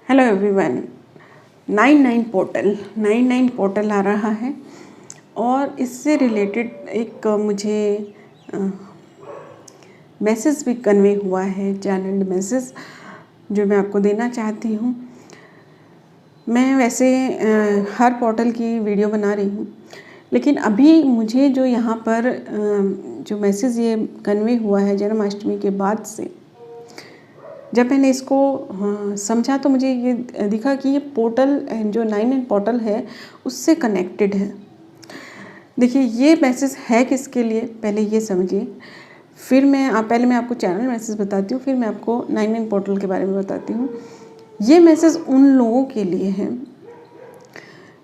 Hello everyone. 99 portal आ रहा है और इससे रिलेटेड एक मुझे मैसेज भी कन्वे हुआ है, चैनल्ड मैसेज, जो मैं आपको देना चाहती हूँ। मैं वैसे हर पोर्टल की वीडियो बना रही हूँ, लेकिन अभी मुझे जो यहाँ पर जो मैसेज ये कन्वे हुआ है जन्माष्टमी के बाद से, जब मैंने इसको समझा तो मुझे ये दिखा कि ये पोर्टल जो 99 पोर्टल है उससे कनेक्टेड है। देखिए, ये मैसेज है किसके लिए, पहले ये समझिए। फिर पहले मैं आपको चैनल मैसेज बताती हूँ, फिर मैं आपको 99 पोर्टल के बारे में बताती हूँ। ये मैसेज उन लोगों के लिए है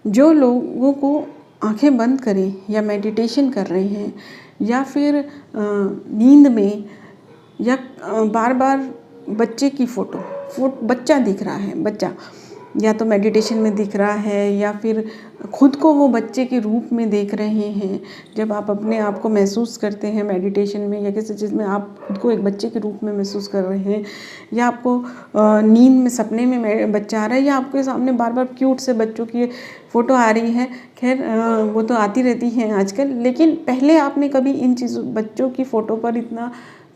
जो लोगों को आंखें बंद करें या मेडिटेशन कर रहे हैं या फिर नींद में या बार बार बच्चे की फ़ोटो बच्चा दिख रहा है, बच्चा या तो मेडिटेशन में दिख रहा है या फिर खुद को वो बच्चे के रूप में देख रहे हैं। जब आप अपने आप को महसूस करते हैं मेडिटेशन में या किसी चीज़ में, आप खुद को एक बच्चे के रूप में महसूस कर रहे हैं, या आपको नींद में सपने में बच्चा आ रहा है, या आपके सामने बार बार क्यूट से बच्चों की फ़ोटो आ रही है। खैर, वो तो आती रहती हैं आजकल, लेकिन पहले आपने कभी इन चीज़ों बच्चों की फ़ोटो पर इतना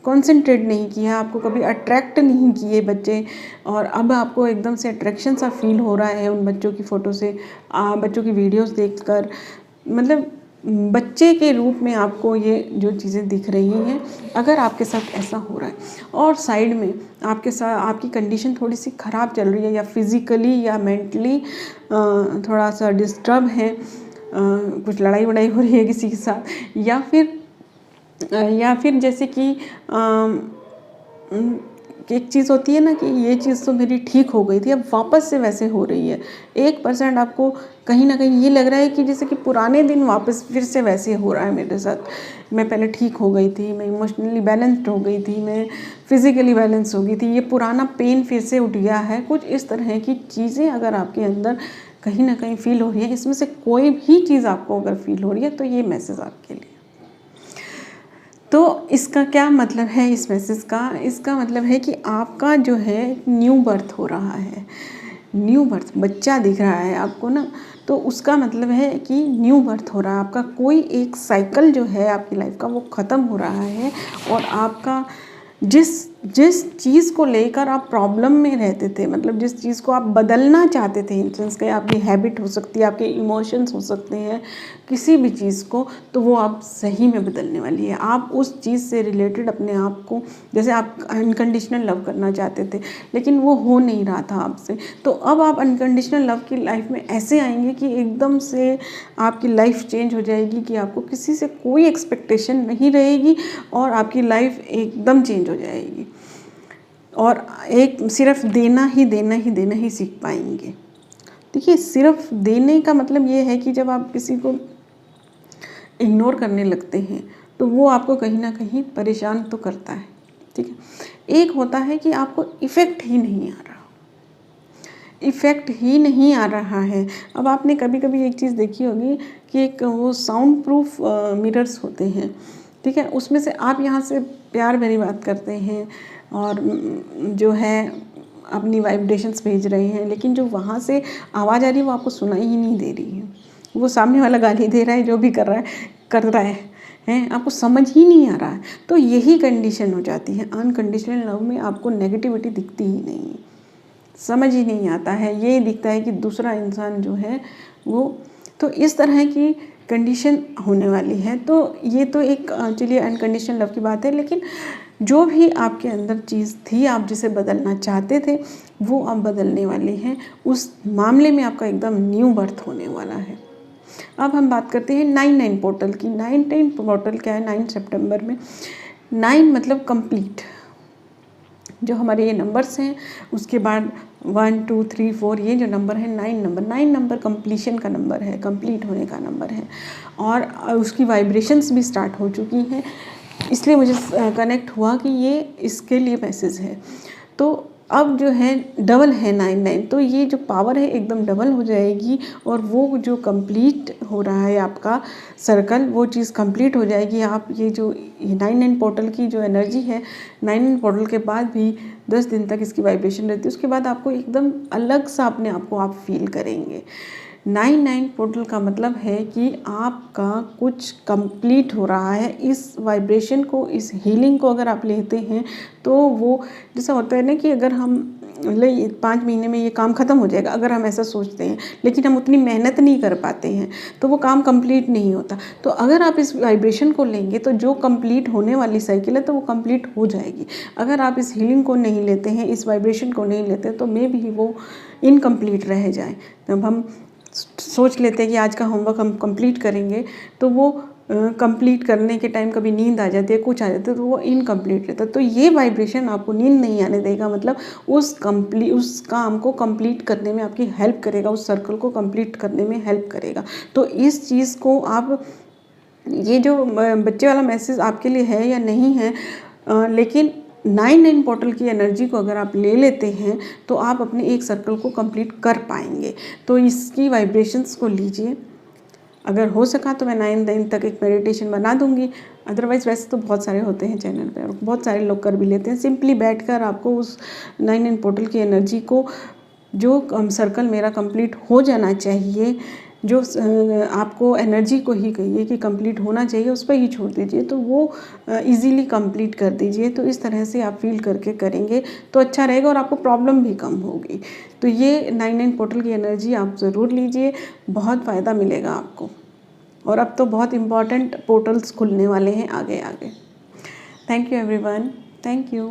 कॉन्सेंट्रेट नहीं किया, आपको कभी अट्रैक्ट नहीं किए बच्चे, और अब आपको एकदम से अट्रैक्शन सा फील हो रहा है उन बच्चों की फ़ोटो से, बच्चों की वीडियोस देखकर। मतलब बच्चे के रूप में आपको ये जो चीज़ें दिख रही हैं, अगर आपके साथ ऐसा हो रहा है और साइड में आपके साथ आपकी कंडीशन थोड़ी सी ख़राब चल रही है या फिज़िकली या मेंटली थोड़ा सा डिस्टर्ब है, कुछ लड़ाई वड़ाई हो रही है किसी के साथ, या फिर जैसे कि एक चीज़ होती है ना कि ये चीज़ तो मेरी ठीक हो गई थी, अब वापस से वैसे हो रही है। 1% आपको कहीं ना कहीं ये लग रहा है कि जैसे कि पुराने दिन वापस फिर से वैसे हो रहा है मेरे साथ। मैं पहले ठीक हो गई थी, मैं इमोशनली बैलेंस्ड हो गई थी, मैं फिज़िकली बैलेंस हो गई थी, ये पुराना पेन फिर से उठ गया है। कुछ इस तरह की चीज़ें अगर आपके अंदर कहीं ना कहीं फील हो रही है, इसमें से कोई भी चीज़ आपको अगर फील हो रही है, तो ये मैसेज आपके लिए। तो इसका क्या मतलब है इस मैसेज का? इसका मतलब है कि आपका जो है न्यू बर्थ हो रहा है, न्यू बर्थ, बच्चा दिख रहा है आपको ना, तो उसका मतलब है कि न्यू बर्थ हो रहा है आपका। कोई एक साइकिल जो है आपकी लाइफ का वो ख़त्म हो रहा है, और आपका जिस चीज़ को लेकर आप प्रॉब्लम में रहते थे, मतलब जिस चीज़ को आप बदलना चाहते थे, इंसेंस के आपकी हैबिट हो सकती है, आपके इमोशंस हो सकते हैं, किसी भी चीज़ को, तो वो आप सही में बदलने वाली है। आप उस चीज़ से रिलेटेड अपने आप को, जैसे आप अनकंडीशनल लव करना चाहते थे लेकिन वो हो नहीं रहा था आपसे, तो अब आप अनकंडीशनल लव की लाइफ में ऐसे आएंगे कि एकदम से आपकी लाइफ चेंज हो जाएगी, कि आपको किसी से कोई एक्सपेक्टेशन नहीं रहेगी और आपकी लाइफ एकदम चेंज हो जाएगी, और एक सिर्फ देना ही सीख पाएंगे। देखिए, सिर्फ देने का मतलब ये है कि जब आप किसी को इग्नोर करने लगते हैं तो वो आपको कहीं ना कहीं परेशान तो करता है, ठीक है। एक होता है कि आपको इफ़ेक्ट ही नहीं आ रहा है। अब आपने कभी कभी एक चीज़ देखी होगी कि एक वो साउंड प्रूफ मिरर्स होते हैं, ठीक है। उसमें से आप यहाँ से प्यार भरी बात करते हैं और जो है अपनी वाइब्रेशंस भेज रहे हैं, लेकिन जो वहाँ से आवाज़ आ रही है वो आपको सुनाई ही नहीं दे रही है। वो सामने वाला गाली दे रहा है, जो भी कर रहा है, आपको समझ ही नहीं आ रहा है। तो यही कंडीशन हो जाती है। अनकंडीशनल लव में आपको नेगेटिविटी दिखती ही नहीं है, समझ ही नहीं आता है, ये दिखता है कि दूसरा इंसान जो है वो, तो इस तरह की कंडीशन होने वाली है। तो ये तो एक चलिए अनकंडीशनल लव की बात है, लेकिन जो भी आपके अंदर चीज़ थी, आप जिसे बदलना चाहते थे, वो आप बदलने वाले हैं। उस मामले में आपका एकदम न्यू बर्थ होने वाला है। अब हम बात करते हैं 99 पोर्टल की। 99 पोर्टल क्या है? 9 सितंबर में 9 मतलब कंप्लीट, जो हमारे ये नंबर्स हैं, उसके बाद 1 2 3 4, ये जो नंबर है 9 नंबर कंप्लीशन का नंबर है, कंप्लीट होने का नंबर है, और उसकी वाइब्रेशंस भी स्टार्ट हो चुकी हैं। इसलिए मुझे कनेक्ट हुआ कि ये इसके लिए मैसेज है। तो अब जो है डबल है 99, तो ये जो पावर है एकदम डबल हो जाएगी, और वो जो कंप्लीट हो रहा है आपका सर्कल, वो चीज़ कंप्लीट हो जाएगी। आप ये जो 99 पोर्टल की जो एनर्जी है, 99 पोर्टल के बाद भी 10 दिन तक इसकी वाइब्रेशन रहती है। उसके बाद आपको एकदम अलग सा अपने आप को आप फील करेंगे। 99 पोर्टल का मतलब है कि आपका कुछ कंप्लीट हो रहा है। इस वाइब्रेशन को, इस हीलिंग को अगर आप लेते हैं तो वो जैसा होता है ना कि अगर हम 5 महीने में ये काम ख़त्म हो जाएगा, अगर हम ऐसा सोचते हैं, लेकिन हम उतनी मेहनत नहीं कर पाते हैं तो वो काम कंप्लीट नहीं होता। तो अगर आप इस वाइब्रेशन को लेंगे तो जो कंप्लीट होने वाली साइकिल है तो वो कंप्लीट हो जाएगी। अगर आप इस हीलिंग को नहीं लेते हैं, इस वाइब्रेशन को नहीं लेते तो मे भी वो इनकम्प्लीट रह जाए। तब हम सोच लेते हैं कि आज का होमवर्क हम कंप्लीट करेंगे तो वो कंप्लीट करने के टाइम कभी नींद आ जाती है, कुछ आ जाता है, तो वो इनकम्प्लीट रहता है। तो ये वाइब्रेशन आपको नींद नहीं आने देगा, मतलब उस काम को कंप्लीट करने में आपकी हेल्प करेगा, उस सर्कल को कंप्लीट करने में हेल्प करेगा। तो इस चीज़ को आप, ये जो बच्चे वाला मैसेज आपके लिए है या नहीं है, लेकिन 99 पोर्टल की एनर्जी को अगर आप ले लेते हैं तो आप अपने एक सर्कल को कंप्लीट कर पाएंगे। तो इसकी वाइब्रेशंस को लीजिए। अगर हो सका तो मैं 9 दिन तक एक मेडिटेशन बना दूंगी, अदरवाइज़ वैसे तो बहुत सारे होते हैं चैनल पे और बहुत सारे लोग कर भी लेते हैं। सिंपली बैठकर आपको उस 99 पोर्टल की एनर्जी को, जो सर्कल मेरा कंप्लीट हो जाना चाहिए, जो आपको एनर्जी को ही कहिए कि कंप्लीट होना चाहिए, उस पर ही छोड़ दीजिए, तो वो इजीली कंप्लीट कर दीजिए। तो इस तरह से आप फील करके करेंगे तो अच्छा रहेगा और आपको प्रॉब्लम भी कम होगी। तो ये 99 पोर्टल की एनर्जी आप ज़रूर लीजिए, बहुत फ़ायदा मिलेगा आपको। और अब तो बहुत इम्पॉर्टेंट पोर्टल्स खुलने वाले हैं आगे आगे। Thank you everyone, thank you.